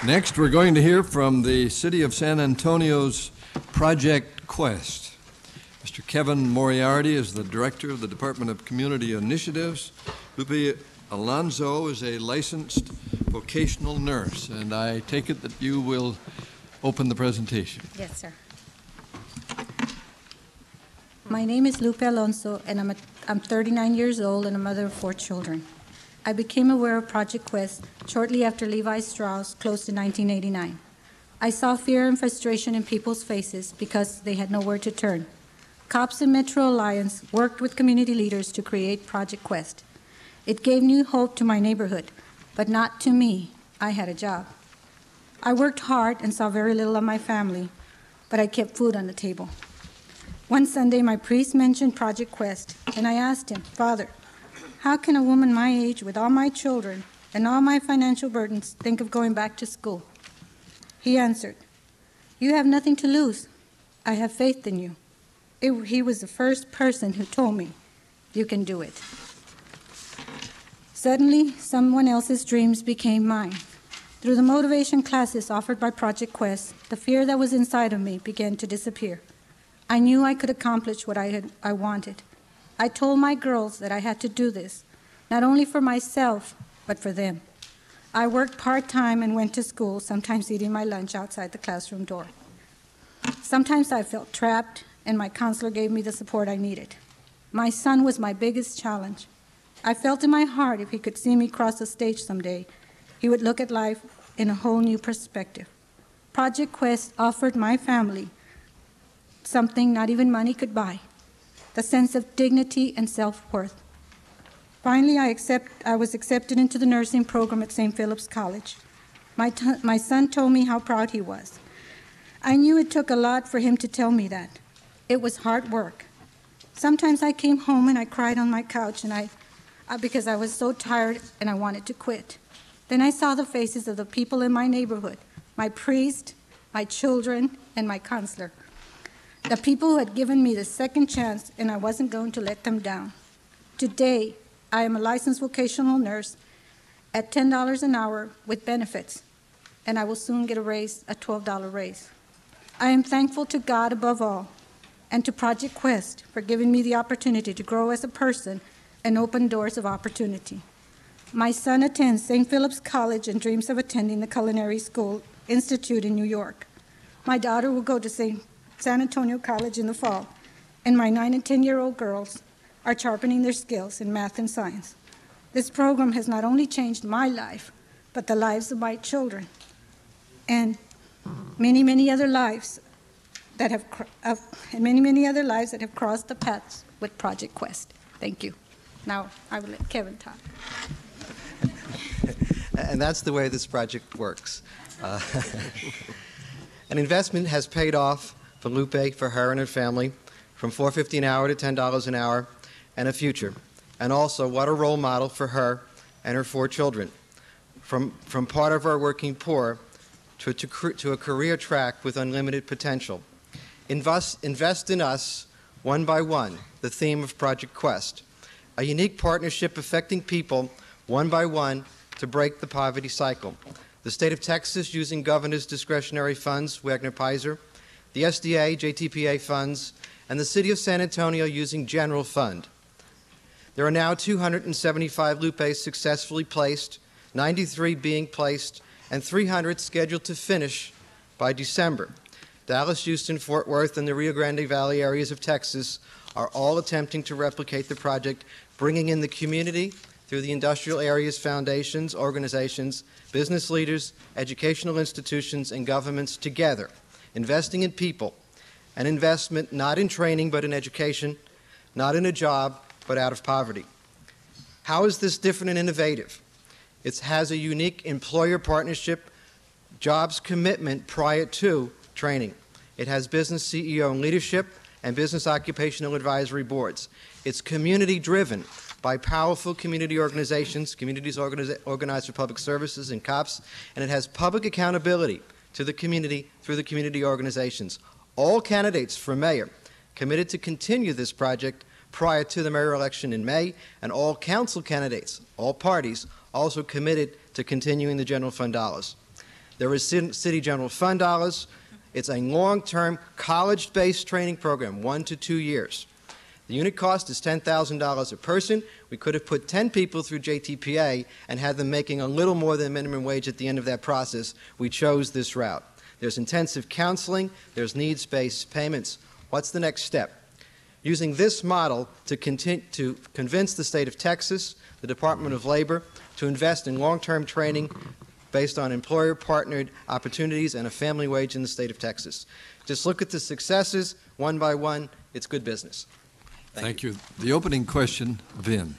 Next, we're going to hear from the City of San Antonio's Project Quest. Mr. Kevin Moriarty is the Director of the Department of Community Initiatives. Lupe Alonso is a licensed vocational nurse, and I take it that you will open the presentation. Yes, sir. My name is Lupe Alonso, and I'm 39 years old and a mother of 4 children. I became aware of Project Quest shortly after Levi Strauss closed in 1989. I saw fear and frustration in people's faces because they had nowhere to turn. Cops and Metro Alliance worked with community leaders to create Project Quest. It gave new hope to my neighborhood, but not to me. I had a job. I worked hard and saw very little of my family, but I kept food on the table. One Sunday, my priest mentioned Project Quest, and I asked him, "Father, how can a woman my age with all my children and all my financial burdens think of going back to school?" He answered, "You have nothing to lose. I have faith in you." He was the first person who told me, "You can do it." Suddenly, someone else's dreams became mine. Through the motivation classes offered by Project Quest, the fear that was inside of me began to disappear. I knew I could accomplish what I wanted. I told my girls that I had to do this, not only for myself, but for them. I worked part-time and went to school, sometimes eating my lunch outside the classroom door. Sometimes I felt trapped, and my counselor gave me the support I needed. My son was my biggest challenge. I felt in my heart if he could see me cross the stage someday, he would look at life in a whole new perspective. Project Quest offered my family something not even money could buy, the sense of dignity and self-worth. Finally, I was accepted into the nursing program at St. Philip's College. My son told me how proud he was. I knew it took a lot for him to tell me that. It was hard work. Sometimes I came home and I cried on my couch because I was so tired and I wanted to quit. Then I saw the faces of the people in my neighborhood, my priest, my children, and my counselor. The people who had given me the second chance, and I wasn't going to let them down. Today, I am a licensed vocational nurse at $10 an hour with benefits, and I will soon get a $12 raise. I am thankful to God above all, and to Project Quest for giving me the opportunity to grow as a person and open doors of opportunity. My son attends St. Philip's College and dreams of attending the Culinary School Institute in New York. My daughter will go to San Antonio College in the fall, and my 9 and 10-year-old girls are sharpening their skills in math and science. This program has not only changed my life, but the lives of my children, and many, many other lives that have crossed the paths with Project Quest. Thank you. Now I will let Kevin talk. And that's the way this project works. An investment has paid off for Lupe, for her and her family, from $4.50 an hour to $10 an hour, and a future. And also, what a role model for her and her 4 children. From part of our working poor to a career track with unlimited potential. Invest in us, one by one, the theme of Project Quest. A unique partnership affecting people, one by one, to break the poverty cycle. The state of Texas using governor's discretionary funds, Wagner-Pizer, the SDA, JTPA funds, and the city of San Antonio using general fund. There are now 275 Lupes successfully placed, 93 being placed, and 300 scheduled to finish by December. Dallas, Houston, Fort Worth, and the Rio Grande Valley areas of Texas are all attempting to replicate the project, bringing in the community through the industrial areas foundations, organizations, business leaders, educational institutions, and governments together, investing in people, an investment not in training but in education, not in a job but out of poverty. How is this different and innovative? It has a unique employer partnership, jobs commitment prior to training. It has business CEO and leadership and business occupational advisory boards. It's community driven by powerful community organizations, communities organized for public services and cops, and it has public accountability to the community through the community organizations. All candidates for mayor committed to continue this project prior to the mayor election in May, and all council candidates, all parties, also committed to continuing the general fund dollars. There is city general fund dollars. It's a long-term college-based training program, 1 to 2 years. The unit cost is $10,000 a person. We could have put 10 people through JTPA and had them making a little more than minimum wage at the end of that process. We chose this route. There's intensive counseling. There's needs-based payments. What's the next step? Using this model to convince the state of Texas, the Department of Labor, to invest in long-term training based on employer-partnered opportunities and a family wage in the state of Texas. Just look at the successes one by one. It's good business. Thank you. The opening question, Vin.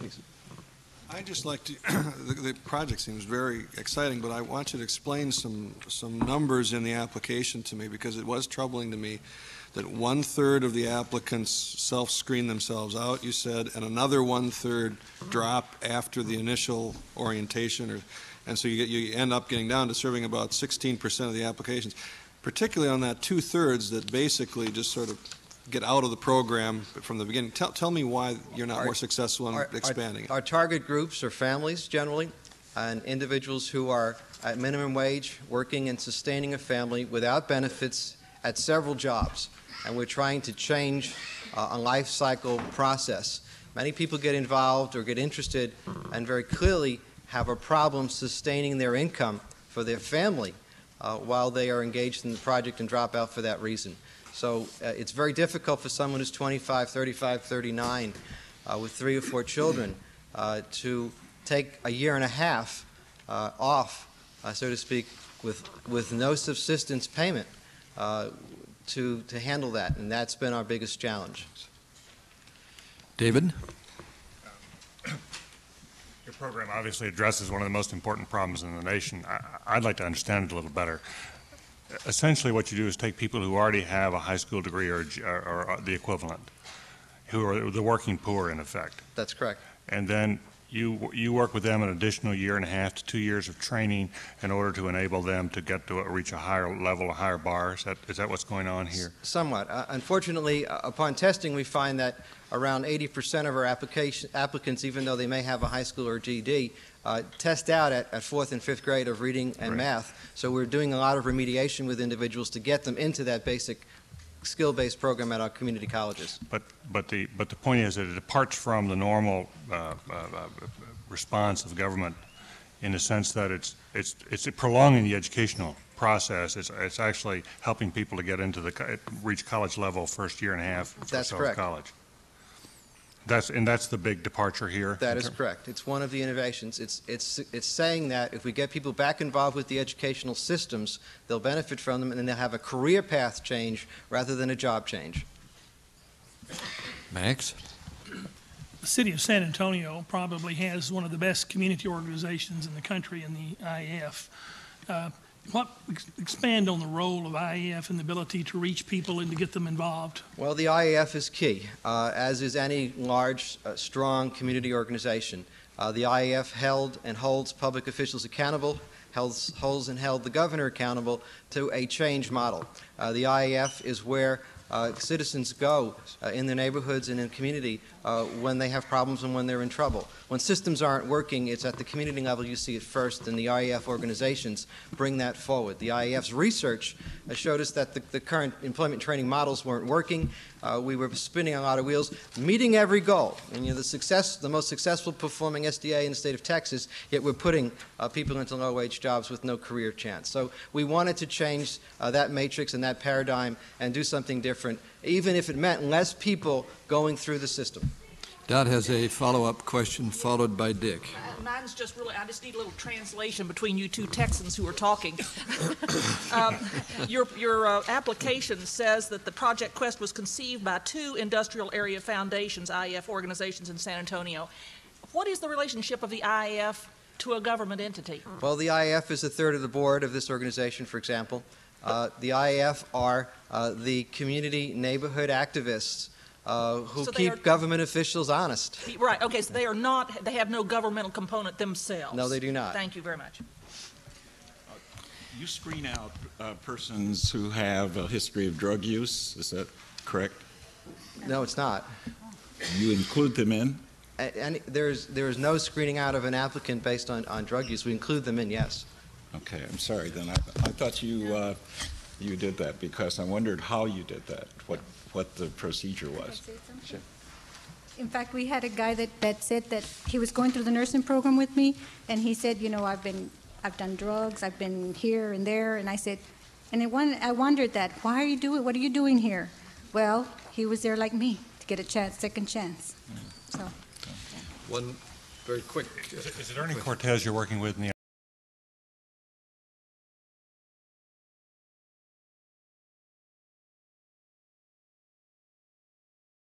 I'd just like to, the project seems very exciting, but I want you to explain some numbers in the application to me, because it was troubling to me that 1/3 of the applicants self-screen themselves out, you said, and another 1/3 drop after the initial orientation, and so you end up getting down to serving about 16% of the applications, particularly on that 2/3 that basically just sort of get out of the program from the beginning. Tell me why you're not more successful in expanding it. Our target groups are families, generally, and individuals who are at minimum wage, working and sustaining a family without benefits at several jobs. And we're trying to change a life cycle process. Many people get involved or get interested and very clearly have a problem sustaining their income for their family while they are engaged in the project and drop out for that reason. So it's very difficult for someone who's 25, 35, 39 with 3 or 4 children to take a year and a half off, so to speak, with no subsistence payment to handle that, and that's been our biggest challenge. David? Your program obviously addresses one of the most important problems in the nation. I'd like to understand it a little better. Essentially what you do is take people who already have a high school degree or the equivalent, who are the working poor in effect. That's correct. And then you work with them an additional 1.5 to 2 years of training in order to enable them to get to reach a higher level, a higher bar. Is that what's going on here? Somewhat. Unfortunately, upon testing, we find that around 80% of our applicants, even though they may have a high school or GED, test out at 4th and 5th grade of reading and math. So we're doing a lot of remediation with individuals to get them into that basic skill-based program at our community colleges. But the point is that it departs from the normal response of government in the sense that it's prolonging the educational process. It's actually helping people to get into reach college level first 1.5 years of college. That's the big departure here? That is correct. It's one of the innovations. It's saying that if we get people back involved with the educational systems, they'll benefit from them, and then they'll have a career path change rather than a job change. Max? The city of San Antonio probably has one of the best community organizations in the country in the IAF. Expand on the role of IAF and the ability to reach people and to get them involved. Well, the IAF is key, as is any large, strong community organization. The IAF held and holds public officials accountable, holds and held the governor accountable to a change model. The IAF is where citizens go in their neighborhoods and in community when they have problems and when they're in trouble. When systems aren't working, it's at the community level you see it first, and the IAF organizations bring that forward. The IAF's research showed us that the current employment training models weren't working. We were spinning a lot of wheels, meeting every goal. And the most successful performing SDA in the state of Texas, yet we're putting people into low-wage jobs with no career chance. So we wanted to change that matrix and that paradigm and do something different, even if it meant less people going through the system. Dot has a follow-up question, followed by Dick. Mine's just really, I just need a little translation between you two Texans who are talking. Your application says that the Project Quest was conceived by 2 industrial area foundations, IAF organizations in San Antonio. What is the relationship of the IAF to a government entity? Well, the IAF is 1/3 of the board of this organization, for example. The IAF are the community neighborhood activists who keep government officials honest. Right, okay, so they have no governmental component themselves. No, they do not. Thank you very much. You screen out persons who have a history of drug use, is that correct? No, it's not. You include them in? And there is no screening out of an applicant based on drug use. We include them in, yes. Okay, I'm sorry then. I thought you you did that because I wondered how you did that, what the procedure was. Sure. In fact, we had a guy that said that he was going through the nursing program with me, and he said, you know, I've done drugs, I've been here and there, and I said, and I wondered that, why are you doing, what are you doing here? Well, he was there like me to get a chance, second chance. So. One very quick. Is it Ernie Cortez you're working with in the